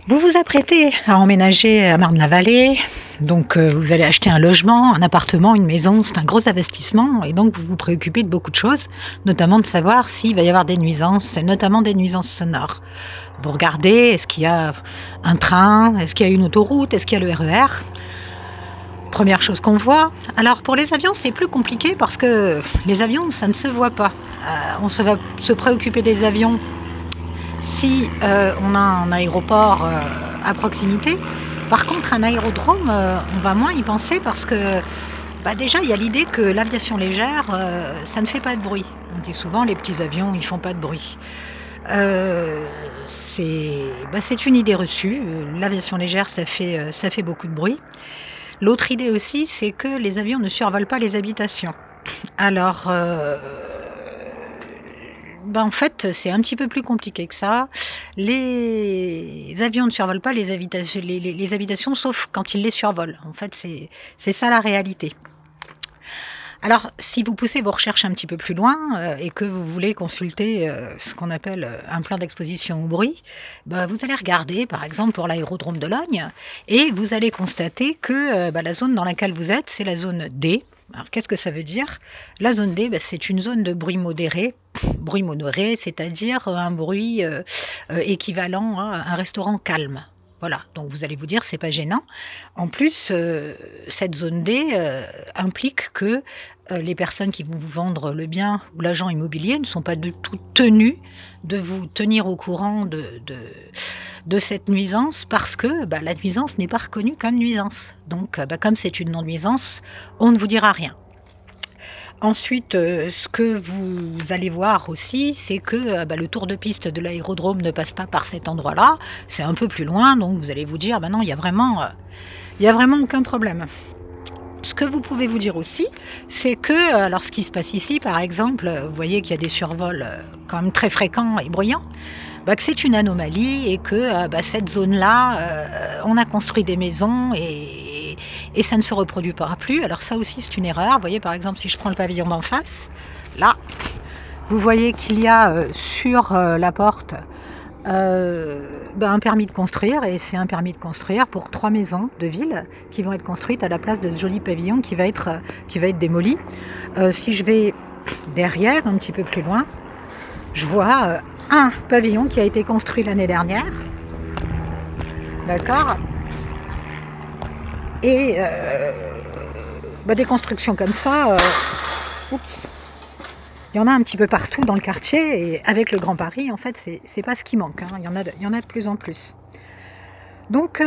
Vous vous apprêtez à emménager à Marne-la-Vallée, donc vous allez acheter un logement, un appartement, une maison, c'est un gros investissement et donc vous vous préoccupez de beaucoup de choses, notamment de savoir s'il va y avoir des nuisances, et notamment des nuisances sonores. Vous regardez, est-ce qu'il y a un train, est-ce qu'il y a une autoroute, est-ce qu'il y a le RER? Première chose qu'on voit. Alors pour les avions, c'est plus compliqué parce que les avions, ça ne se voit pas. On va se préoccuper des avions si on a un aéroport à proximité. Par contre, un aérodrome, on va moins y penser parce que déjà, il y a l'idée que l'aviation légère, ça ne fait pas de bruit. On dit souvent les petits avions, ils font pas de bruit. C'est une idée reçue. L'aviation légère, ça fait beaucoup de bruit. L'autre idée aussi, c'est que les avions ne survolent pas les habitations. Alors, en fait, c'est un petit peu plus compliqué que ça. Les avions ne survolent pas les habitations, sauf quand ils les survolent. En fait, c'est ça la réalité. Alors, si vous poussez vos recherches un petit peu plus loin et que vous voulez consulter ce qu'on appelle un plan d'exposition au bruit, vous allez regarder, par exemple, pour l'aérodrome de Logne, et vous allez constater que la zone dans laquelle vous êtes, c'est la zone D. Alors, qu'est-ce que ça veut dire? La zone D, c'est une zone de bruit modéré. Bruit modéré, c'est-à-dire un bruit équivalent à un restaurant calme. Voilà, donc vous allez vous dire, c'est pas gênant. En plus, cette zone D implique que les personnes qui vont vous vendre le bien ou l'agent immobilier ne sont pas du tout tenus de vous tenir au courant de cette nuisance parce que la nuisance n'est pas reconnue comme nuisance. Donc, comme c'est une non-nuisance, on ne vous dira rien. Ensuite, ce que vous allez voir aussi, c'est que le tour de piste de l'aérodrome ne passe pas par cet endroit-là. C'est un peu plus loin, donc vous allez vous dire, non, il y a vraiment aucun problème. Ce que vous pouvez vous dire aussi, c'est que, alors ce qui se passe ici, par exemple, vous voyez qu'il y a des survols quand même très fréquents et bruyants, que c'est une anomalie et que cette zone-là, on a construit des maisons et ça ne se reproduira plus. Alors ça aussi, c'est une erreur. Vous voyez, par exemple, si je prends le pavillon d'en face, là, vous voyez qu'il y a sur la porte un permis de construire, et c'est un permis de construire pour 3 maisons de ville qui vont être construites à la place de ce joli pavillon qui va être démoli. Si je vais derrière, un petit peu plus loin, je vois un pavillon qui a été construit l'année dernière. D'accord. Et des constructions comme ça, oups, il y en a un petit peu partout dans le quartier, et avec le Grand Paris, en fait, c'est pas ce qui manque, hein. Il y en a de plus en plus. Donc,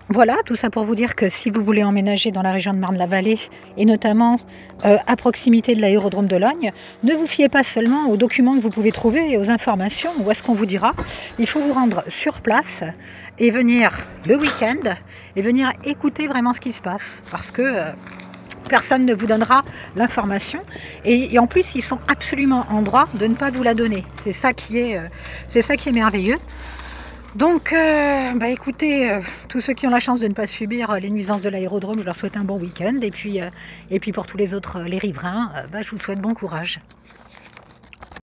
voilà, tout ça pour vous dire que si vous voulez emménager dans la région de Marne-la-Vallée, et notamment à proximité de l'aérodrome de Logne, ne vous fiez pas seulement aux documents que vous pouvez trouver et aux informations ou à ce qu'on vous dira. Il faut vous rendre sur place et venir le week-end et venir écouter vraiment ce qui se passe. Parce que personne ne vous donnera l'information. Et en plus, ils sont absolument en droit de ne pas vous la donner. C'est ça qui est merveilleux. Donc, écoutez, tous ceux qui ont la chance de ne pas subir les nuisances de l'aérodrome, je leur souhaite un bon week-end. Et puis pour tous les autres, les riverains, je vous souhaite bon courage.